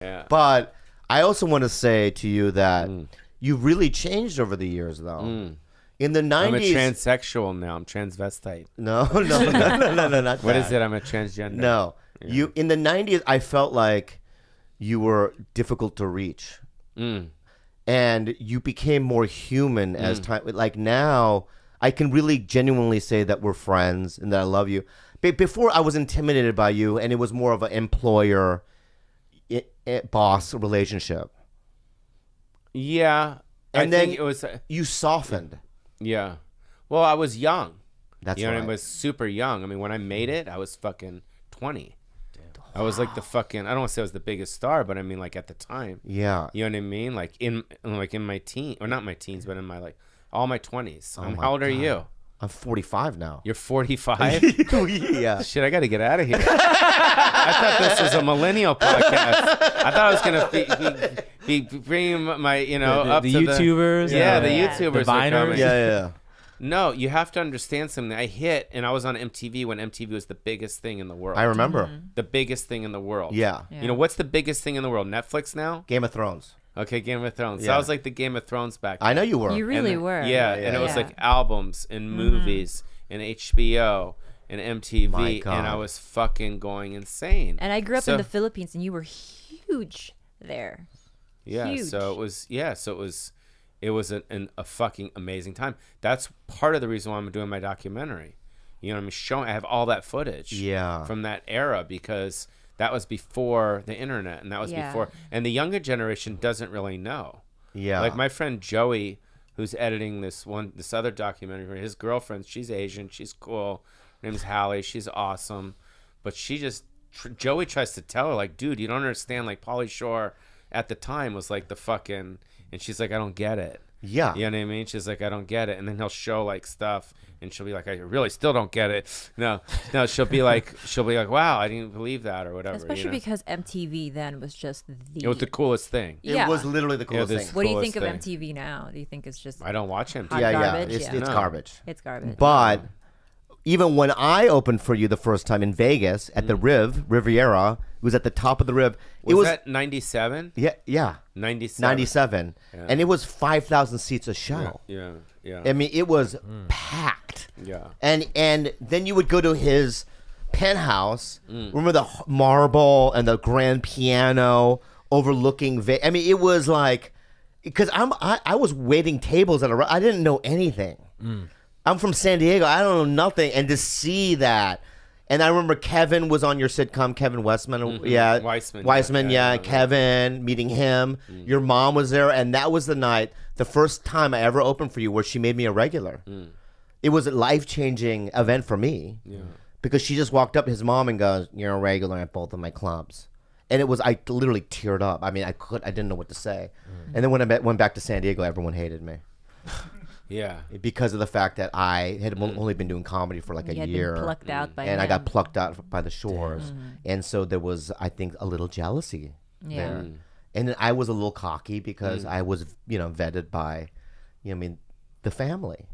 Yeah. But I also want to say to you that you've really changed over the years, though. In the 90s, I'm a transsexual now. I'm transvestite. No, not What that. is it? I'm a transgender. No, you in the 90s. I felt like you were difficult to reach, and you became more human as time. Like now, I can really genuinely say that we're friends and that I love you. Before, I was intimidated by you, and it was more of an employer boss relationship. Yeah, And I then think it was. You softened. Yeah. Well, I was young. That's you know, right. I was super young. I mean, when I made it, I was fucking 20. I was like the fucking. I don't want to say I was the biggest star, but I mean, like at the time. Yeah. You know what I mean? Like in my teen, or not my teens, but in my all my 20s. How old are you? I'm 45 now. You're 45? Yeah. Shit, I got to get out of here. I thought this was a millennial podcast. I thought I was going to be bringing my, up the to YouTubers. the YouTubers. The are Viners. coming. Yeah. No, you have to understand something. I hit, and I was on MTV when MTV was the biggest thing in the world. I remember. The biggest thing in the world. Yeah. You know, what's the biggest thing in the world? Netflix now? Game of Thrones. Okay, Game of Thrones. So Yeah. I was like the Game of Thrones back then. I know you were. You really And were. Yeah, and it was Yeah. like albums and movies and HBO and MTV, My and God. I was fucking going insane. And I grew up So- in the Philippines, and you were huge there. Yeah, Huge. so it was a fucking amazing time. That's part of the reason why I'm doing my documentary. You know what I mean? I have all that footage from that era because that was before the internet, and that was before, and the younger generation doesn't really know. Yeah. Like my friend Joey, who's editing this other documentary, his girlfriend, she's Asian, she's cool. Her name's Hallie, she's awesome, but she just Joey tries to tell her like, dude, you don't understand. Like Pauly Shore at the time was like the fucking, and she's like, I don't get it. Yeah. You know what I mean? She's like, I don't get it. And then he'll show like stuff, and she'll be like, I really still don't get it. No, she'll be like, wow, I didn't believe that or whatever. Especially because MTV then was just the. It was the coolest thing. It was literally the coolest this- thing. What do you think of coolest thing. MTV now? Do you think it's just I don't watch him. hot Yeah, garbage? It's No. garbage. It's garbage. But even when I opened for you the first time in Vegas at the Riviera, it was at the top of the Riv. Was that 97? Yeah. 97. 97. And it was 5,000 seats a show. Yeah. I mean, it was packed. Yeah. And then you would go to his penthouse. Remember the marble and the grand piano overlooking I mean, it was like, because I was waiting tables at I didn't know anything. I'm from San Diego. I don't know nothing. And to see that, and I remember Kevin was on your sitcom, Kevin Westman. Yeah. Weissman. Yeah. Kevin, meeting him. Your mom was there. And that was the night, the first time I ever opened for you where she made me a regular. It was a life-changing event for me. Yeah. Because she just walked up to his mom and goes, you're a regular at both of my clubs. And I literally teared up. I mean, I didn't know what to say. And then when I went back to San Diego, everyone hated me. Yeah. Because of the fact that I had only been doing comedy for like a year. Been plucked out by and him. I got plucked out by the Shores. And so there was, I think, a little jealousy there. And then I was a little cocky because I was, vetted by, the family.